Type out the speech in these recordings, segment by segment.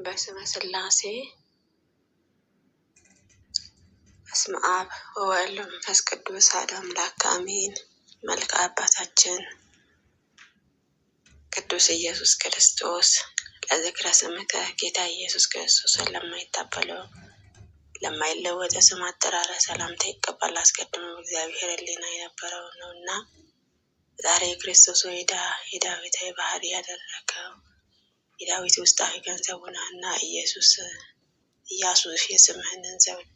በስመ ሥላሴ በስመ አብ ወወልድ ወመንፈስ ቅዱስ አሐዱ አምላክ አሜን። መልክአ አባታችን ቅዱስ ኢየሱስ ክርስቶስ ለዝክረ ስምከ ጌታ ኢየሱስ ክርስቶስን ለማይታበለው ለማይለወጥ ስም አጠራር ሰላምታ ይገባል። አስቀድሞ እግዚአብሔር ሕሊና የነበረው ነውና ዛሬ ክርስቶስ የዳዊታዊ ባህሪ ያደረገው የዳዊት ውስጣዊ ገንዘቡ ነህና ኢያሱ የስምህን ዘውድ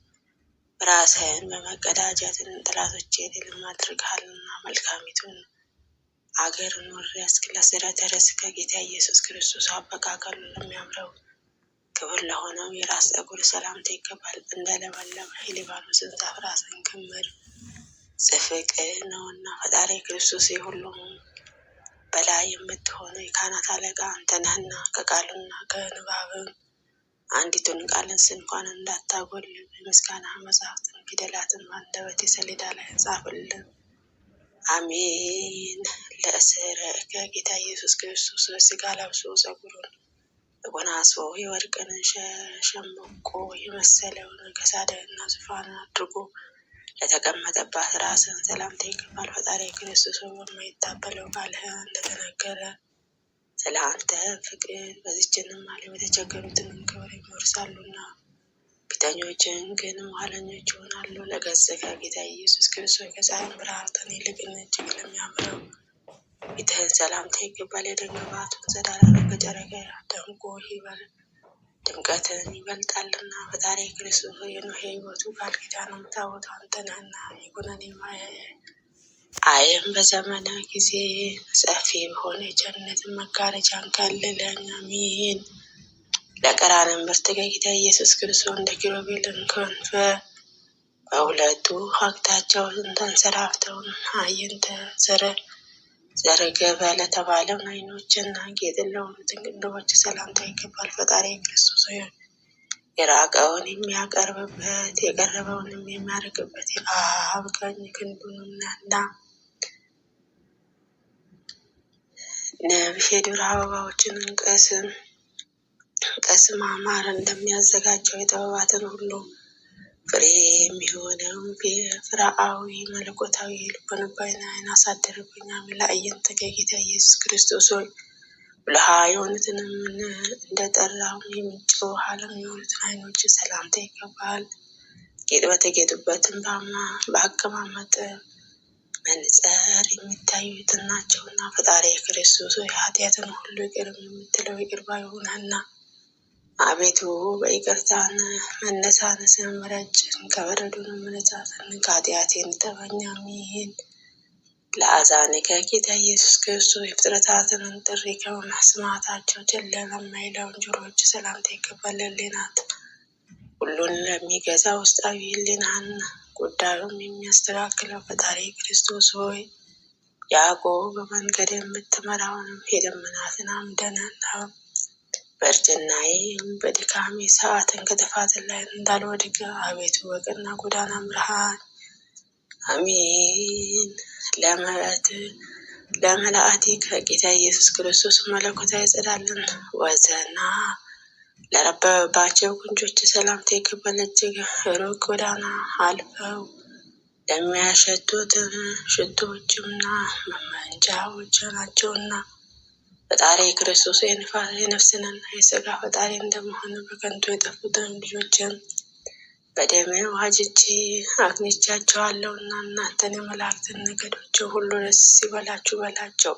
ራስህን በመቀዳጀትን ጠላቶቼን ድል አድርገሃልና መልካሚቱን አገርን ወረስክ። ለስርዓተ ርስከ ጌታ ኢየሱስ ክርስቶስ አበቃቀሉ ለሚያምረው ክብር ለሆነው የራስ ፀጉር ሰላምታ ይገባል። እንደ ለመለመ የሊባኖስን ዛፍ ራስን ክምር ጽፍቅ ነውና ፈጣሪ ክርስቶስ የሁሉም በላይ የምትሆነው የካህናት አለቃ አንተ ነህና ከቃሉና ከንባብም አንዲቱን ቃልን እንኳን እንዳታጎል የምስጋና መጽሐፍትን ፊደላትን በአንደበቴ ሰሌዳ ላይ ጻፍልን። አሜን። ለእስርከ ጌታ ኢየሱስ ክርስቶስ ስጋ ለብሶ ፀጉሩን ተጎናጽፎ የወርቅን ሸምቆ የመሰለውን ከሳድና ዙፋን አድርጎ ለተቀመጠባት ራስን ሰላምታ ይገባል። ፈጣሪ ክርስቶስ በማይታበለው ቃልህ እንደተናገረ ስለ አንተ ፍቅር በዚችንም ዓለም የተቸገሩትን ክብር ይወርሳሉና ፊተኞችን ግን ኋለኞች ይሆናሉ። ለገጽከ ጌታ ኢየሱስ ክርስቶስ ከፀሐይ ብርሃን ይልቅ እጅግ ለሚያምረው ፊትህን ሰላምታ ይገባል። የደመናቱን ጸዳል ከጨረቃ ደምቆ ድምቀትን ይበልጣልና ፈጣሪ ክርስቶስ የኖህ ሕይወቱ ቃል ኪዳን ታቦት አንተ ነህና የኩነኔ አይን በዘመነ ጊዜ ሰፊ በሆነ የጀነት መጋረጃን ከልለኝ። አሜን። ለቀራንዮ ምርት ጌታ ኢየሱስ ክርስቶስ እንደ ኪሩቤልን ክንፍ በሁለቱ አቅጣጫው ተንሰራፍተው አይንተ ዘረገበ ለተባለው አይኖችና ጌጥ ለሆኑትን ቅንድቦች ሰላምታ ይገባል። ፈጣሪ ክርስቶስ የራቀውን የሚያቀርብበት የቀረበውንም የሚያርቅበት የአብ ቀኝ ክንዱንና ነብሽ የዱር አበባዎችን ቀስም ማር እንደሚያዘጋጀው የጥበባትን ሁሉ ፍሬ የሚሆነው ፍርአዊ መለኮታዊ ልቦናዊን አይን አሳድርብኝ። ለአይንተ ጌታ ኢየሱስ ክርስቶስ ሆይ ብልሃ የሆኑትንም እንደጠራው የሚጮህ ዓለም የሆኑትን አይኖች ሰላምታ ይገባል። ጌጥ በተጌጡበትን በአቀማመጥ መንጸር የሚታዩት ናቸውና ፈጣሪ ክርስቶስ ሆይ ኃጢአትን ሁሉ ይቅር የምትለው ይቅር ባይ ሆነህና አቤቱ በይቅርታን መነሳነስን ምረጭን ከበረዶን መነጻትን ከኃጢአቴን ጠበኝ። አሜን። ለአዛንከ ጌታ ኢየሱስ ክርስቶስ የፍጥረታትን ጥሪ ከመስማታቸው ችላ ለማይለውን ጆሮዎች ሰላምታ ይገባል። ለሕሊናት ሁሉን ለሚገዛ ውስጣዊ ሕሊናን ጉዳዩም የሚያስተካክለው ፈጣሪ ክርስቶስ ሆይ ያዕቆብ በመንገድ የምትመራውንም የደመናትን አምደ ነህና በእርጅናዬም በድካሜ ሰዓትን ከጥፋት ላይ እንዳልወድቅ አቤቱ በቀና ጎዳና ምራኝ። አሜን። ለመላእክት ከጌታ ኢየሱስ ክርስቶስ መለኮታዊ ጸዳልን ወዘና ለረበበባቸው ጉንጮች ሰላምታ ይገባል። እጅግ ሩቅ ጎዳና አልፈው ለሚያሸቱትን ሽቶዎችና መመንጫዎች ናቸውና ፈጣሪ ክርስቶስ የነፍስንና የሥጋ ፈጣሪ እንደመሆን በከንቱ የጠፉትን ልጆችን በደም ዋጅቼ አግኝቻቸዋለሁና እናንተን የመላእክትን ነገዶች ሁሉ ደስ ይበላችሁ በላቸው።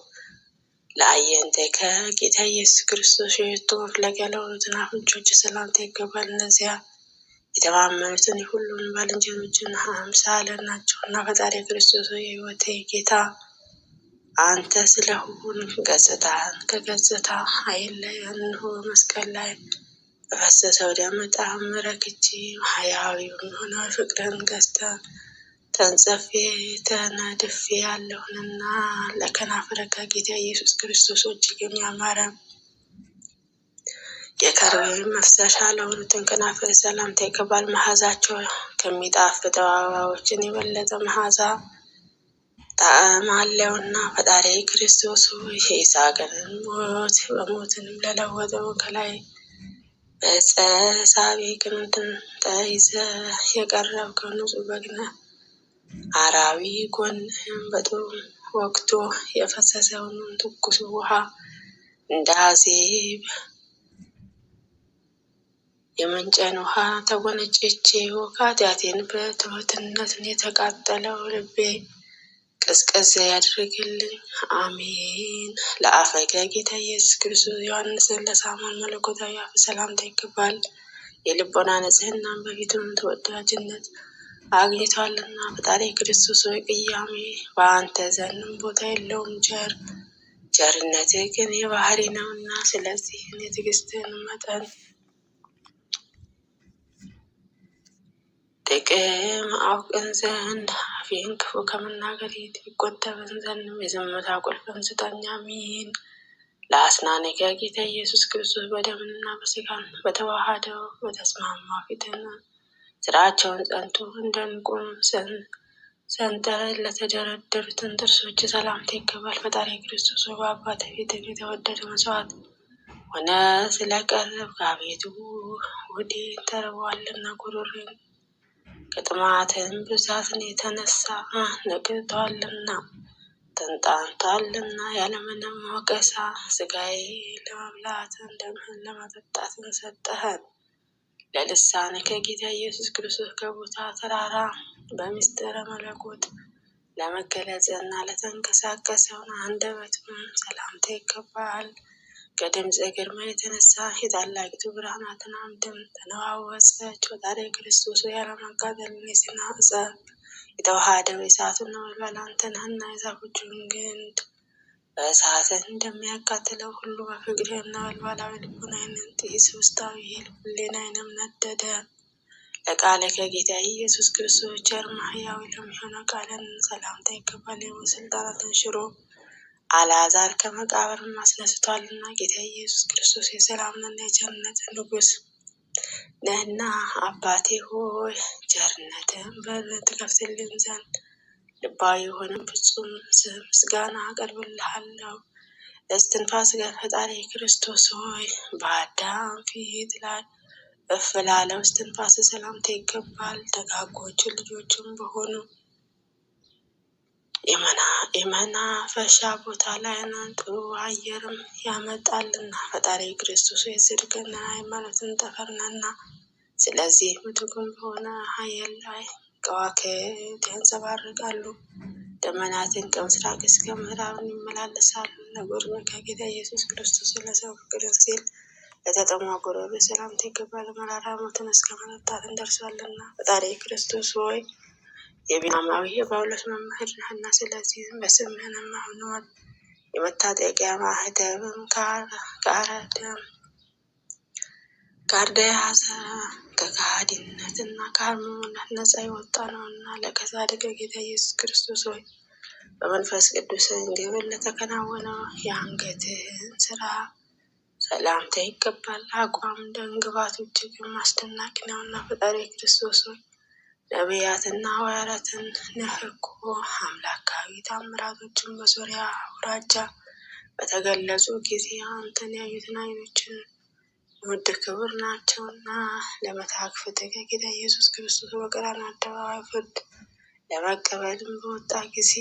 ለአየንተ ከጌታ ኢየሱስ ክርስቶስ የሽቱ መፍለቂያ ለሆኑትን አፍንጮች ሰላምታ ይገባል። እነዚያ የተማመኑትን የሁሉን ባልንጀሮችን አምሳለ ናቸውና ፈጣሪ ክርስቶስ የሕይወቴ ጌታ አንተ ስለሆን ገጽታን ከገጽታ አይለይ። እንሆ መስቀል ላይ በፈሰሰው ደም ጣዕም ረክቼ ሕያው የሆነ ፍቅርን ተንጸፌ ተነድፌ ያለሁንና ለከናፍረከ ጌታ ኢየሱስ ክርስቶስ እጅግ የሚያማረ የከርቤ መፍሰሻ ለሆኑትን ከናፍር ሰላምታ ይገባል። መዓዛቸው ከሚጣፍጠው አበባዎችን የበለጠ መዓዛ ጣዕም አለውና ፈጣሪ ክርስቶስ የይስሐቅን ሞት በሞትንም ለለወጠው ከላይ በዕፀ ሳቤቅን ተይዘህ የቀረብከው ንጹሕ በግ ነህ። አራዊ ጎንህን በጦር ወግቶ የፈሰሰውን ትኩስ ውሃ እንደ አዜብ የምንጭን ውሃ ተጎነጨቼ ከኃጢአቴን በትሑትነት የተቃጠለው ልቤ ቅዝቅዝ ያድርግልኝ። አሜን። ለአፈ ጌታ ኢየሱስ ክርስቶስ ዮሐንስን ለሳሙኤል መለኮታዊ አፍ ሰላምታ ይገባል። የልቦና ንጽሕናን በፊቱም ተወዳጅነት አግኝቷልና። ፈጣሪ ክርስቶስ ሆይ ቅያሜ በአንተ ዘንድም ቦታ የለውም። ቸርነትህ ግን የባህሪ ነውና፣ ስለዚህ የትዕግስትህን መጠን ጥቅም አውቅን ዘንድ አፌን ክፉ ከመናገር ይቆጠብን ዘንድም የዝምታ ቁልፍን ስጠኝ። አሜን። ለአስናንከ ጌታ ኢየሱስ ክርስቶስ በደምና በሥጋን በተዋሃደው በተስማማ ፊትን ስራቸውን ጸንቶ እንደ ዕንቁ ሰንጠረዥ ለተደረደሩትን ጥርሶች ሰላምታ ይገባል። ፈጣሪ ክርስቶስ በአባትህ ፊት የተወደደ መስዋዕት ሆነ ስለቀረብክ አቤቱ ሆዴን ተርቧልና ጉሮሮዬን ከጥማትህም ብዛትን የተነሳ ነቅቶአልና ተንጣንቶአልና። ያለምንም ወቀሳ ሥጋዬ ለመብላትን ደምህን ለመጠጣትን ሰጠኸን። ለልሳንከ ጌታ ኢየሱስ ክርስቶስ ከቦታ ተራራ በምስጢረ መለኮት ለመገለጽና ለተንቀሳቀሰውን አንደበትም ሰላምታ ይገባል። ከድምፅ ግርማ የተነሳ የታላቂቱ ብርሃናትን አምድም ተነዋወጸች። ፈጣሪ ክርስቶስ ያለማቃጠልን የሲና ዕፀ የተዋሃደው የእሳቱን ነበልባል አንተ ነህና፣ የዛፎቹን ግንድ በእሳትን እንደሚያቃጥለው ሁሉ በፍቅርህ ነበልባላዊ ልቡናዬን ጢስ ውስጣዊ ሕሊናዬንም ነደደ። ለቃለ ከጌታ ኢየሱስ ክርስቶስ ቸር ሕያው ለሚሆነው ቃልን ሰላምታ ይገባል። የሞት ስልጣናትን ሽሮ አልዓዛር ከመቃብርም አስነስቷልና። ጌታ ኢየሱስ ክርስቶስ የሰላምና የቸርነት ንጉሥ ነህና፣ አባቴ ሆይ ቸርነትህን በር ትከፍትልን ዘንድ ልባዊ የሆነ ፍጹም ምስጋና አቀርብልሃለሁ። ለእስትንፋስ ፈጣሪ ክርስቶስ ሆይ በአዳም ፊት ላይ እፍ ላለው እስትንፋስ ሰላምታ ይገባል። ደጋጎች ልጆችም በሆኑ የመናፈሻ ቦታ ላይ ጥሩ አየርም ያመጣልና። ፈጣሪ ክርስቶስ የጽድቅና ሃይማኖትን ጠፈር ነህና፣ ስለዚህ ምትኩም በሆነ ኃይል ላይ ከዋክብት ያንጸባርቃሉ። ደመናትን ከምስራቅ እስከ ምዕራብ ይመላለሳሉ። ለጎርነ ከጌታ ኢየሱስ ክርስቶስ ለሰው ፍቅር ሲል ለተጠማ ጉሮሮ ሰላምታ ይገባል። መራራ ሞትን እስከ መጠጣትን ደርሷልና። ፈጣሪ ክርስቶስ ሆይ የቢናማዊ የጳውሎስ መምህር ነህና፣ ስለዚህ በስምህንም አሁን የመታጠቂያ ማህተብም ከአርደያዘ ከከሃዲነትና ከአርምሞነት ነፃ የወጣ ነውና። ለከሳድከ ጌታ ኢየሱስ ክርስቶስ ሆይ በመንፈስ ቅዱስ ግብር ለተከናወነው የአንገትህን ስራ ሰላምታ ይገባል። አቋም ደንግባቱ እጅግም አስደናቂ ነውና። ፈጣሪ ክርስቶስ ሆይ ነቢያትና ሐዋርያትን ነህ እኮ። አምላካዊ ታምራቶችን በሶርያ አውራጃ በተገለጹ ጊዜ አንተን ያዩትን ዓይኖችን ውድ ክቡር ናቸውና። ለመታክፍት ከጌታ ኢየሱስ ክርስቶስ በቀራንዮ አደባባይ ፍርድ ለመቀበልም በወጣ ጊዜ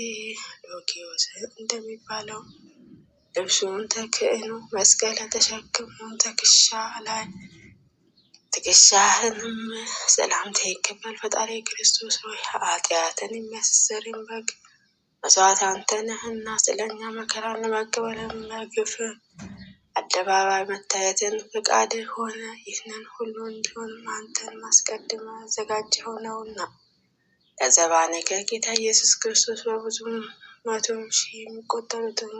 ሎኪዮስ እንደሚባለው ልብሱን ተክህኖ መስቀል ተሸክሞ ትከሻህንም ሰላምታ ይገባል። ፈጣሪ ክርስቶስ ሆይ ኃጢአትን የሚያስተሰርይ በግ መስዋዕት አንተ ነህና፣ ስለኛ መከራን ለመቀበልም በግፍ አደባባይ መታየትን ፈቃድህ ሆነ። ይህንን ሁሉ እንዲሆንም አንተን ማስቀድመ አዘጋጀኸው ነውና። ለዘባነከ ጌታ ኢየሱስ ክርስቶስ በብዙ መቶ ሺህ የሚቆጠሩትን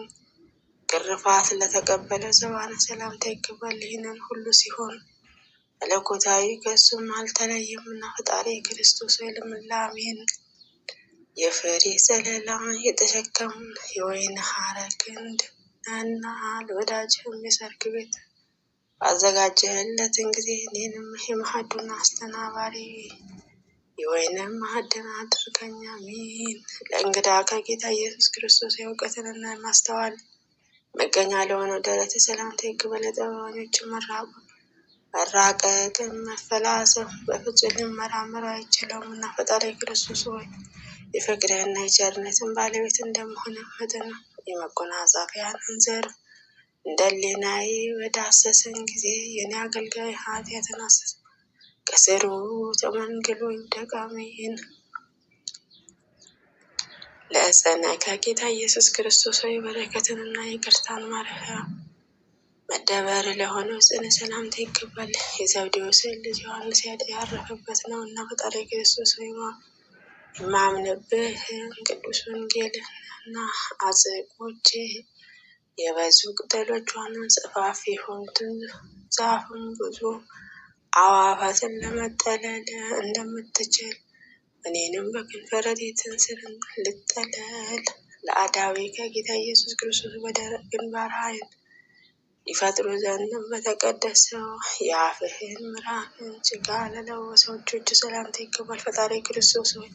ግርፋት ለተቀበለ ዘባነ ሰላምታ ይገባል። ይህንን ሁሉ ሲሆን መለኮታዊ ከእሱም አልተለየምና። ፈጣሪ ክርስቶስ ልምላሜን የፍሬ ዘለላ የተሸከሙን የወይን ሐረግ ግንድ ነህና፣ ለወዳጅህም የሰርክ ቤት ባዘጋጀህለትን ጊዜ እኔንም የማዕዱን አስተናባሪ የወይንም ማዕድን አድርገኝ። አሜን። ለእንግዳ ከጌታ ኢየሱስ ክርስቶስ የእውቀትንና የማስተዋል መገኛ ለሆነው ደረት ሰላምታ ይገባል። ለጥበበኞች መራቁ መራቀቅን መፈላሰፍ በፍጹም ሊመራመረው አይችለውምና ፈጣሪ ክርስቶስ ሆይ የፍቅርህና የቸርነትን ባለቤት እንደመሆን መጠን የመጎናጸፊያህን ዘርፍ እንደ ሕሊናዬ በዳሰሰኝ ጊዜ የኔ አገልጋይ ኃጢአትን አሰሰ ከስሩ ተመንግሎ ይውደቅ አሜን። ለእፀነ ከጌታ ኢየሱስ ክርስቶስ ሆይ በረከትንና ይቅርታን ማረፊያ መደበር ለሆነው ጽነ ሰላምታ ይገባል። የዘብዴዎስ ልጅ ዮሐንስ ያረፈበት ነው እና ፈጣሪ ክርስቶስ ሆይ የማምንብህን ቅዱስ ወንጌልና አጽቆቼ የበዙ ቅጠሎቿንም ሰፋፊ የሆኑትን ዛፍም ብዙ አዕዋፋትን ለመጠለል እንደምትችል እኔንም በክንፈ ረድኤትህ ስር ልጠለል። ለአዳዌ ከጌታ ኢየሱስ ክርስቶስ በደረቅ ግንባርህን ይፈጥሩ ዘንድ በተቀደሰው የአፍህን ምዕራፍን ጭቃ ለለወሰው እጆች ሰላምታ ይገባል። ፈጣሪ ክርስቶስ ሆይ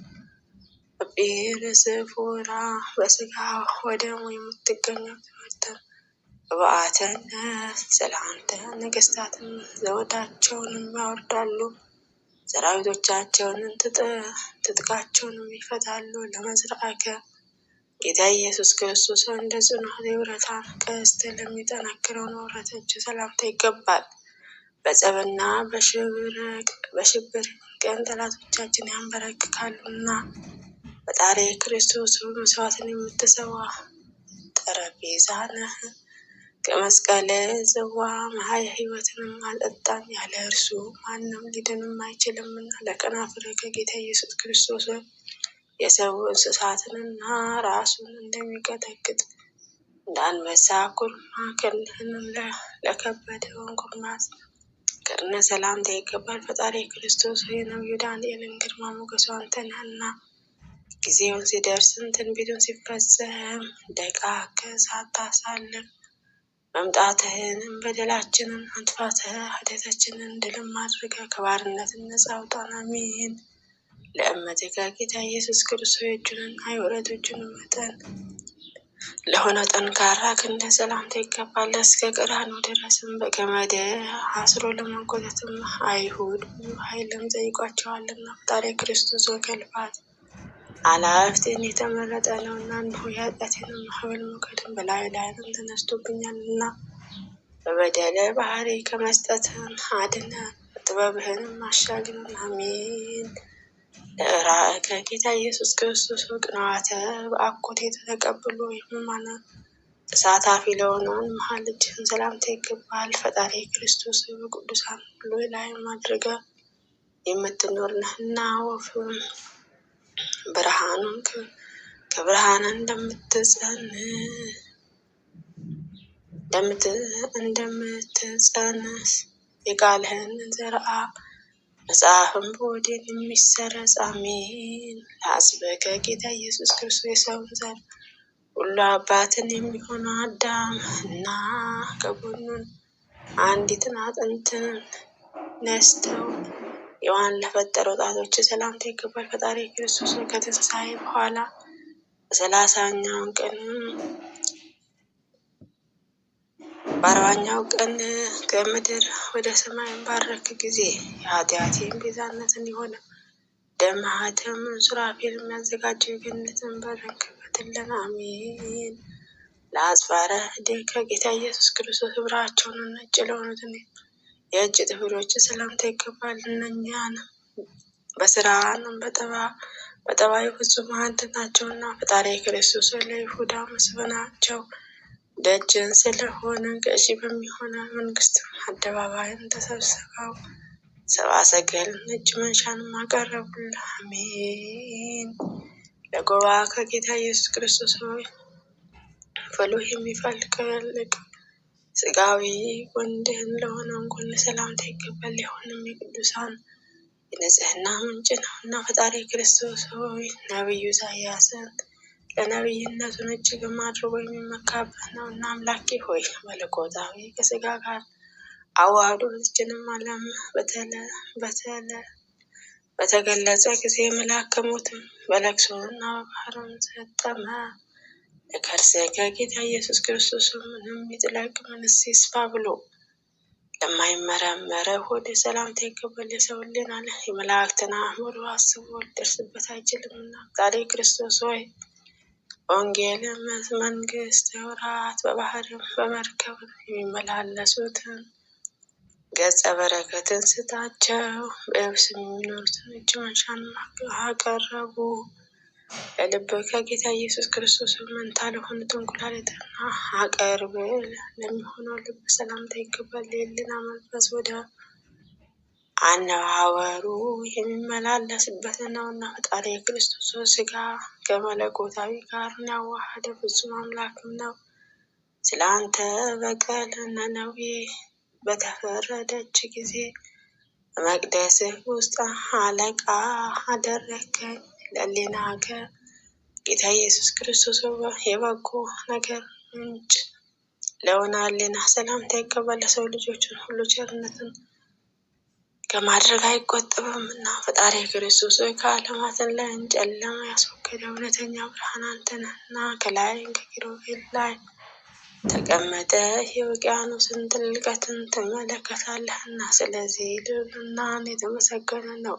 በጲርስፎራ በስጋ ወደሙ የምትገኘው ትምህርትን በአተነት ስለአንተ ነገስታትን ዘውዳቸውንም ያወርዳሉ፣ ሰራዊቶቻቸውንም ትጥቃቸውንም ይፈታሉ። ለመዝራዕከ ጌታ ኢየሱስ ክርስቶስ እንደ ጽኑ የብረታን ቀስት ለሚጠነክረው ንብረት እጅ ሰላምታ ይገባል። በጸብና በሽብር ቀን ጠላቶቻችን ያንበረክካሉና ፈጣሪ ክርስቶስ መስዋዕትን የምትሰዋ ጠረጴዛ ነህ። ከመስቀል ጽዋ መሀል ሕይወትንም አልጠጣም፣ ያለ እርሱ ማንም ሊድንም አይችልምና። ለከናፍርህ ከጌታ ኢየሱስ ክርስቶስ የሰው እንስሳትንና ራሱን እንደሚቀጠቅጥ እንደ አንበሳ ኩርማ ክንድህንም ለከበደውን ኩርማት ቅርነ ሰላምታ ይገባል። ፈጣሪ ክርስቶስ የነቢዩ ዳንኤልን ግርማ ሞገሱ አንተ ነህና ጊዜውን ሲደርስም ትንቢቱን ሲፈጸም ደቃቅ ሳታሳልፍ መምጣትህንም በደላችንን አንጥፋተህ ኃጢአታችንን ድልም አድርገህ ከባርነት ነፃ አውጣን አሜን። ለእመትህ ከጌታ ኢየሱስ ክርስቶስ የእጁንና የወረቶቹን መጠን ለሆነ ጠንካራ ክንደ ሰላምታ ይገባል። እስከ ቀራንዮ ድረስም በገመድ አስሮ ለመጎተትም አይሁድ ብዙ ኃይልም ጠይቋቸዋልና ፈጣሪ ክርስቶስ ከልፋት አላፍትን የተመረጠ ነውና እንዲሁ የኃጢአቴንም ማዕበል ሞገድን በላዩ ላይም ተነስቶብኛልና በበደለ ባህሪ ከመስጠትም አድነ ጥበብህንም አሻግረን አሜን። ለራእከ ከጌታ ኢየሱስ ክርስቶስ ቅንዋተ በአኮቴት ተቀብሎ የሕሙማን ተሳታፊ ለሆነውን መሀል እጅህን ሰላምታ ይገባል። ፈጣሪ ክርስቶስ በቅዱሳን ሁሉ ላይ ማድረገ የምትኖር ነህና ወፍም ብርሃኑን ከብርሃን እንደምትጸንስ የቃልህን ዘርአ መጽሐፍን በወዴን የሚሰረጽ አሜን። ለአስበከ ጌታ ኢየሱስ ክርስቶስ የሰውን ዘር ሁሉ አባትን የሚሆነው አዳም እና ከጎኑን አንዲትን አጥንትን ነስተው ሔዋን ለፈጠረው ጣቶች ሰላምታ ይገባል። ፈጣሪ ክርስቶስ ከትንሣኤ በኋላ በ40ኛው ቀን ከምድር ወደ ሰማይ ባረክ ጊዜ የኃጢአቴን ቤዛነት እንዲሆን ደም ማኅተምን ሱራፌል የሚያዘጋጀው የገነትን በርን ክፈትልን አሜን። ለአጽፋረ እድህ ከጌታ ኢየሱስ ክርስቶስ ሕብራቸውን ነጭ ለሆኑትን የእጅ ጥፍሮች ሰላምታ ይገባል። እነኛን በስራንም በጠባዩ ፍጹም አንድ ናቸውና ፈጣሪ ክርስቶስ ለይሁዳ መስፍናቸው ደጅን ስለሆነ ገዢ በሚሆነ መንግስት አደባባይን ተሰብስበው ሰብአ ሰገልን እጅ መንሻንም አቀረቡልህ አሜን። ለጎባ ከጌታ ኢየሱስ ክርስቶስ ፍሉህ የሚፈልቅ ስጋዊ ወንድህን ለሆነውን ጎን ሰላምታ ይገባል። ሊሆንም የቅዱሳን የንጽህና ምንጭ ነው እና ፈጣሪ ክርስቶስ ሆይ ነቢዩ ኢሳያስን ለነቢይነቱን እጅግም አድርጎ የሚመካበት ነው እና አምላኬ ሆይ መለኮታዊ ከስጋ ጋር አዋህዶ በዚችንም ዓለም በተገለጸ ጊዜ መልአከ ሞትም በለቅሶና በባህርም ሰጠመ። ለከርሥ ከጌታ ኢየሱስ ክርስቶስ ምንም ይጥለቅ ምንስ ይስፋ ብሎ ለማይመረመረው ሆድ ሰላምታ ይገባል። የሰው ሕሊና የመላእክትን አእምሮ አስቦ ሊደርስበት አይችልምና ፈጣሪ ክርስቶስ ሆይ ወንጌልን፣ መንግስት፣ ወራት በባህርም በመርከብ የሚመላለሱትን ገጸ በረከትን ስጣቸው። በየብስም የሚኖሩትን እጅ መንሻን አቀረቡ። ለልብ ከጌታ ኢየሱስ ክርስቶስ መንታ ለሆኑትን ኩላሊትና አቀርብ ለሚሆነው ልብ ሰላምታ ይገባል። የሕሊና መንፈስ ወደ አነዋወሩ የሚመላለስበት ነውና ፈጣሪ የክርስቶስ ሥጋ ከመለኮታዊ ጋር ያዋሃደ ፍጹም አምላክም ነው። ስለ አንተ በቀል ነነዌ በተፈረደች ጊዜ በመቅደስህ ውስጥ አለቃ አደረግከኝ። ለሕሊና ጌታ ኢየሱስ ክርስቶስ የበጎ ነገር ምንጭ ለሆነ ሕሊና ሰላምታ ይገባል። ለሰው ልጆችን ሁሉ ቸርነትን ከማድረግ አይቆጠብም እና ፈጣሪ ክርስቶስ ከዓለማትን ላይ ጨለማ ያስወገደ እውነተኛ ብርሃን አንተ ነህና ከላይ ከኪሩቤል ላይ ተቀመጠ የውቅያኖስን ጥልቀትን ትመለከታለህና ስለዚህ ልዕልናህ የተመሰገነ ነው።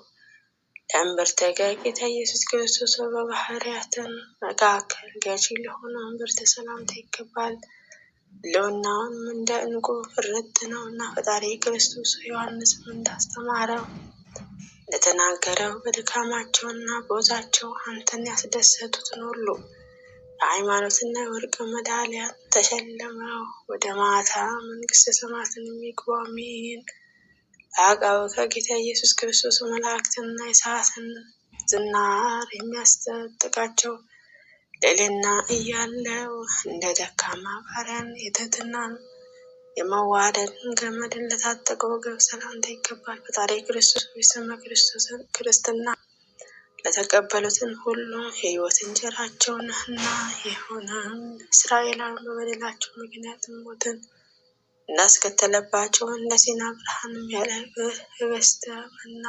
ለእምብርተ ጌታ ኢየሱስ ክርስቶስ በባህርያትን መካከል ገዢ ለሆነ እምብርት ሰላምታ ይገባል። ሕልውናውም እንደ ዕንቁ ፍርጥ ነው እና ፈጣሪ ክርስቶስ ዮሐንስም እንዳስተማረው እንደተናገረው በድካማቸውና በወዛቸው አንተን ያስደሰቱትን ሁሉ የሃይማኖትና የወርቅ ሜዳልያ ተሸልመው ወደ ማታ መንግስተ ሰማያትን የሚገቡ አሜን። ለአቃቤ ከጌታ ኢየሱስ ክርስቶስ መላእክትና የሰዓትን ዝናር የሚያስጠጥቃቸው ልዕልና እያለው እንደ ደካማ ባሪያን የትሕትናን የመዋደድን ገመድን ለታጠቀ ወገብ ሰላምታ ይገባል። ፈጣሪ ክርስቶስ ስመ ክርስትና ለተቀበሉትን ሁሉ የሕይወት እንጀራቸው ነህና የሆነም እስራኤላውያን በበደላቸው ምክንያት ሞትን እንዳስከተለባቸው እንደ ሲና ብርሃንም ያለ ህብስተ መና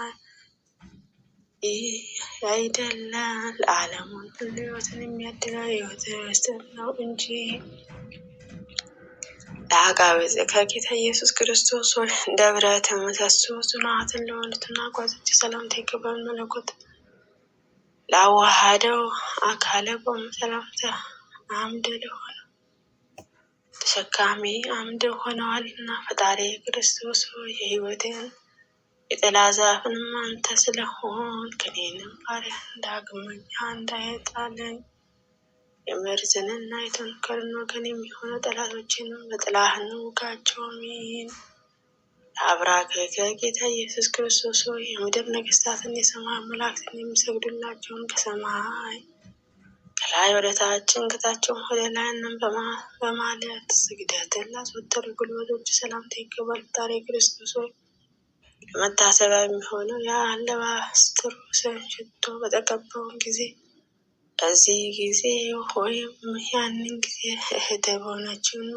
ያይደለ ለዓለሙን ሁሉ ሕይወትን የሚያድለው የሕይወት ህብስት ነው እንጂ። ለአቃቤ ከጌታ ኢየሱስ ክርስቶስ ሆይ እንደ ብረት ምሰሶ ጽኑዓትን ለሆኑትና ጓዞች ሰላምታ ይገባል። መለኮት ላዋሃደው አካለ ቆም ሰላምታ አምድ ለሆነ ተሸካሚ አምድ ሆነዋልና ፈጣሪ ክርስቶስ ሆይ የሕይወትን የጥላ ዛፍንም አንተ ስለሆንክ እኔንም ባሪያህን ዳግመኛ እንዳይጣለኝ የመርዝንና የተንኮልን ወገን የሚሆኑ ጠላቶችንም በጥላህን ውጋቸው አሜን። ለአብራክ ከጌታ ኢየሱስ ክርስቶስ ሆይ የምድር ነገስታትን የሰማይ መላእክትን የሚሰግዱላቸውን ከሰማይ ከላይ ወደ ታችን ከታችም ወደ ላይ በማለት ስግደትን ላስወጠሩ ጉልበቶች ሰላምታ ይገባል። ፈጣሪ ክርስቶስ ሆይ ለመታሰቢያ የሚሆነው የአለባስጥሮስ ሽቶ በተቀባውን ጊዜ በዚህ ጊዜ ወይም ያንን ጊዜ እህት በሆነችውን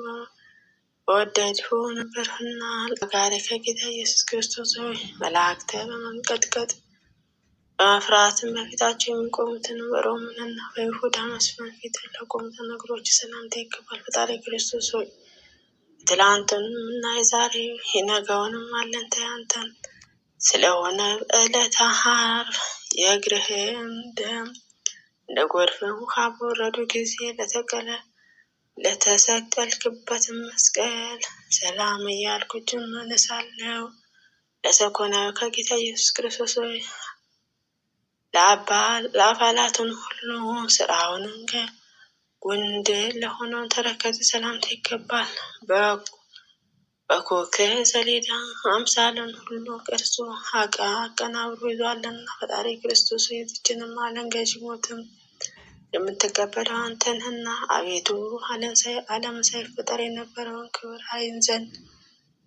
በወደድሁ ነበርና ጋር ከጌታ ኢየሱስ ክርስቶስ ሆይ መላእክት በመንቀጥቀጥ በመፍራትም በፊታቸው የሚቆሙትን በሮምንና በይሁዳ መስፍን ፊት ለቆሙትን እግሮች ሰላምታ ይገባል። ፈጣሪ ክርስቶስ ሆይ ትላንቱንም እና የዛሬ የነገውንም አለንተ ያንተን ስለሆነ በዕለተ ዓርብ የእግርህን ደም እንደ ጎርፍ ውሃ በወረዱ ጊዜ ለተሰቀልክበትን መስቀል ሰላም እያልኩ እጅን እነሳለሁ። ለሰኮናዊ ከጌታ ኢየሱስ ክርስቶስ ሆይ ለአባላቱን ሁሉ ስራውንን ከጉንድ ለሆነው ተረከዝ ሰላምታ ይገባል። በኮክ ሰሌዳ አምሳልን ሁሉ ቅርጹ አቀናብሮ ይዟልና ፈጣሪ ክርስቶስ የዚችንም ዓለም ገዥ ሞትም የምትቀበለው አንተ ነህና አቤቱ ዓለም ሳይፈጠር የነበረውን ክብር አይን ዘንድ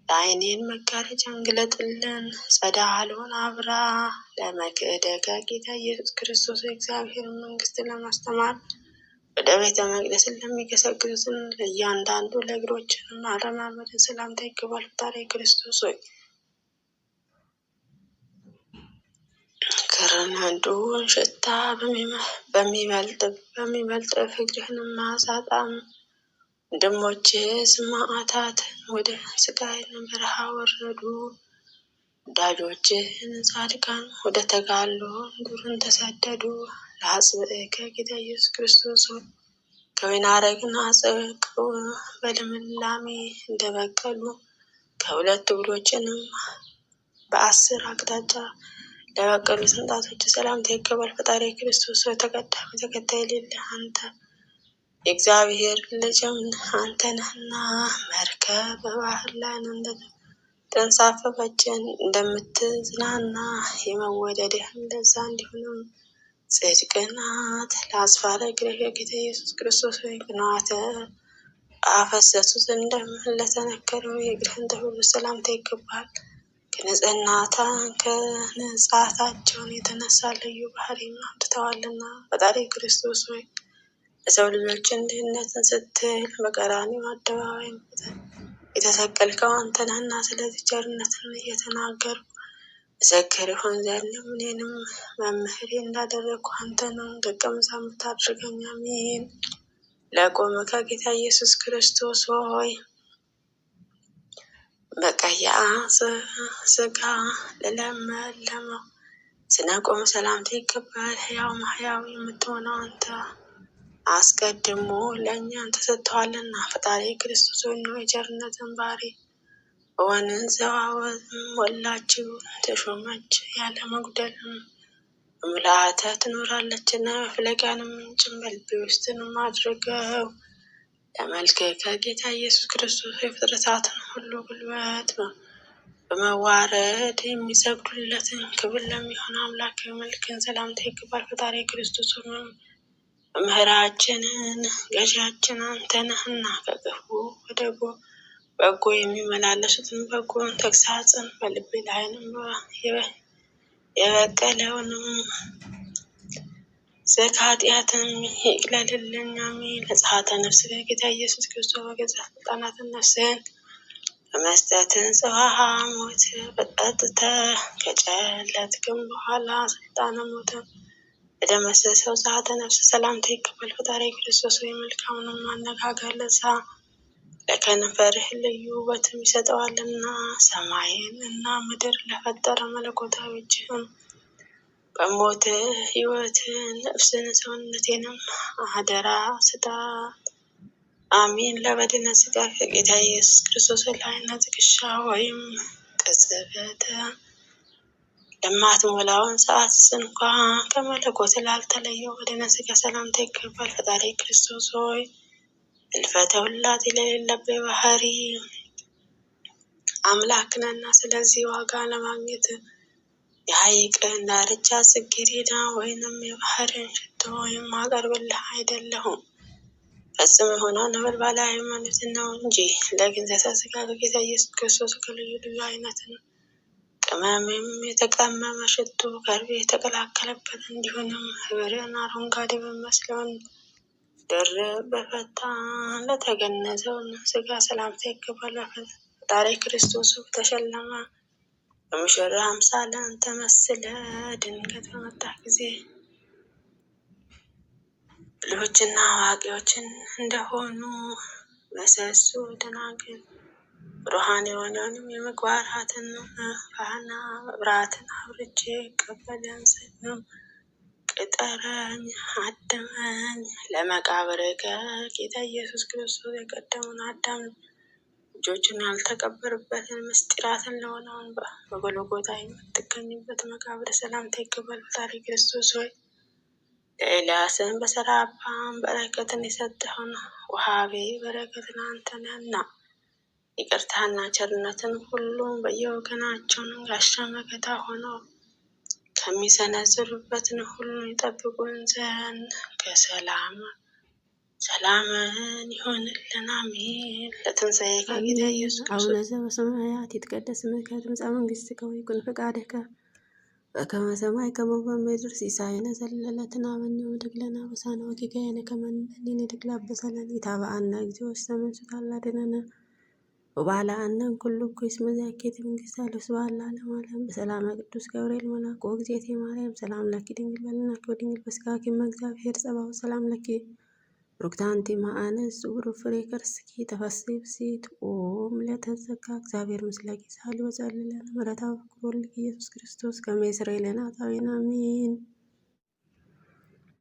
ለዓይኔን መጋረጃን ግለጥልን። ጸዳሉን አብራ ለመክደከ ጌታ ኢየሱስ ክርስቶስ የእግዚአብሔር መንግስት ለማስተማር ወደ ቤተ መቅደስ ለሚገሰግሱትን ለእያንዳንዱ ለእግሮችንም አረማመድን ሰላምታ ይገባል። ፈጣሪ ክርስቶስ ሆይ ከረናንዱን ሽታ በሚበልጥ ፍቅርህንም ማሳጣም ወንድሞች ሰማዕታት ወደ ስቃይን በረሃ ወረዱ። ወዳጆችህን ጻድቃን ወደ ተጋድሎ ዱርን ተሰደዱ። ለአጽብዕከ ጌታ ኢየሱስ ክርስቶስ ሆይ ከወይን አረግና አጽድቀው በልምላሜ እንደበቀሉ ከሁለት እግሮችንም በ10 አቅጣጫ ለበቀሉ ስንጣቶች ሰላምታ ይገባል። ፈጣሪ ክርስቶስ ሆይ ተቀዳሚ ተከታይ የሌለህ አንተ የእግዚአብሔር ልጅም አንተ ነህና መርከብ በባህር ላይ እንደተንሳፈፈችን እንደምትዝናና የመወደድህም ለዛ እንዲሆንም ጽድቅ ናት። ለአስፋረ እግርህ የጌታ ኢየሱስ ክርስቶስ ሆይ ቅንዋተ አፈሰሱት እንደለተነከረው የእግርህን ጥፍር ሰላምታ ይገባል። ከንጻታቸውን የተነሳ ልዩ ባህሪን አምጥተዋልና ፈጣሪ ክርስቶስ ሆይ ለሰው ልጆችን ድህነትን ስትል በቀራንዮ አደባባይ የተሰቀልከው አንተ ነህና፣ ስለዚህ ቸርነትን እየተናገርኩ መሰክር ይሆን ዘንድ እኔንም መምህሬ እንዳደረግኩ አንተንም ደቀ መዛሙርት አድርገኝ። አሜን። ለቆመ ከጌታ ኢየሱስ ክርስቶስ ሆይ በቀያ ስጋ ለለመለመው ስነቆም ሰላምታ ይገባል። ሕያው ማሕያው የምትሆነው አንተ አስቀድሞ ለእኛን ተሰጥተዋልና ፈጣሪ ክርስቶስ ሆይ ነው የቸርነትን ባህሪ በወንዘዋወዝም ሞላችው ተሾመች ያለ መጉደልም በምልአተ ትኖራለችና መፍለቂያንም ምንጭም በልቤ ውስጥንም አድርገው። ለመልክ ከጌታ ኢየሱስ ክርስቶስ የፍጥረታትን ሁሉ ጉልበት በመዋረድ የሚሰግዱለትን ክብር ለሚሆን አምላክ መልክን ሰላምታ ይገባል። ፈጣሪ ክርስቶስ መምህራችንን ገዢያችን አንተ ነህና ከክፉ ወደ በጎ የሚመላለሱትን በጎን ተግሳጽን በልቤ ላይንም የበቀለውንም ዘካጢያትን ይቅለልልኝ። አሜን። ለጸአተ ነፍስ ከጌታ ኢየሱስ ክርስቶስ በገዛ ስልጣናትን ነፍስን በመስጠትን ጽዋሃ ሞት በጠጥተ ከጨለትክም በኋላ ስልጣነ ሞት ለደመሰሰው ጸአተ ነፍስ ሰላምታ ይገባል። ፈጣሪ ክርስቶስ ወይ መልካሙንም አነጋገር ለዛ ለከንፈርህ ልዩ ውበትም ይሰጠዋልና ሰማይን እና ምድር ለፈጠረ መለኮታዊ እጅህም በሞት ሕይወትን ነፍስን ሰውነቴንም አደራ ስጣት። አሜን። ለበድነ ሥጋ ከጌታ ኢየሱስ ክርስቶስ ላይና ትከሻ ወይም ቅጽበተ ለማትሞላውን ሰዓት እንኳ ከመለኮት ላልተለየው በድነ ሥጋ ሰላምታ ይገባል። ፈጣሪ ክርስቶስ ሆይ እልፈተ ውላጤ የሌለበት ባህሪ አምላክ ነህና፣ ስለዚህ ዋጋ ለማግኘት የሐይቅን ዳርቻ ጽጌረዳ ወይንም የባህርን ሽቶ ወይም አቀርብልህ አይደለሁም። ፈጽሞ የሆነው ነበልባላዊ ሃይማኖት ነው እንጂ ለግንዘተ ሥጋ ከጌታ ኢየሱስ ክርስቶስ ከልዩ ልዩ አይነትን ቅመምም የተቀመመ ሽቱ ከርቤ የተቀላቀለበት እንዲሁንም ህብርን አረንጓዴ በሚመስለውን ድርብ በፈታ ለተገነዘውን ሥጋ ሰላምታ ይገባል። ፈጣሪ ክርስቶስ ተሸለመ በሙሽራ አምሳለ አንተ መስለ ድንገት በመጣህ ጊዜ ብልሆችና አዋቂዎችን እንደሆኑ መሰሶ ደናግል ብሩሃን የሆነውንም የምግባራትን ፋና መብራትን አብርቼ ቀበለን ዘንም ቅጠረኝ አድመኝ። ለመቃብር ከጌታ ኢየሱስ ክርስቶስ የቀደሙን አዳም ልጆችን ያልተቀበሩበትን ምስጢራትን ለሆነውን በጎልጎታ የምትገኝበት መቃብር ሰላምታ ይገባል። ፈጣሪ ክርስቶስ ሆይ ለኤልያስን በሰራባም በረከትን የሰጠውን ውሃቤ በረከትን አንተ ነህና ይቅርታና ቸርነትን ሁሉም በየወገናቸውን ጋሻ መከታ ሆነው ከሚሰነዝሩበትን ሁሉ ይጠብቁን ዘንድ ሰላምን ይሆንልን። አሜን። ለትንሣኤ ከጌታ ኢየሱስ አቡነ ዘበሰማያት ይትቀደስ ስምከ ትምጻእ መንግሥትከ ወይኩን ፈቃድከ በከመ በሰማይ ከማሁ በምድር ሲሳየነ ዘለለዕለትነ ሀበነ ወኅድግ ለነ አበሳነ ወጌጋየነ ከመ ንሕነኒ ንኅድግ ለአበሳነ ኢታብአነ እግዚኦ ውስተ መንሱት አላድኅነነ ወባልዐነ እምኩሉ እኩይ እስመ ዘያኬት መንግሥተ ኃይል ወስብሐት ለዓለመ ዓለም። በሰላመ ቅዱስ ገብርኤል መልአክ ወእግዝእትየ ማርያም ሰላም ለኪ ድንግል በሊናኪ ወድንግል በሥጋኪ እም እግዚአብሔር ጸባኦት ሰላም ለኪ ሩክታንቲ ማአነስ ውሩ ፍሬ ከርስኪ ተፈስሒ ብሲት ኦም ለተዘጋ እግዚአብሔር ምስለ ጌዛ ሊወጸልለን ምሕረታዊ ፍቅር ወልድኪ ኢየሱስ ክርስቶስ ከመ ይስረይ ለነ ኃጣውኢነ አሜን።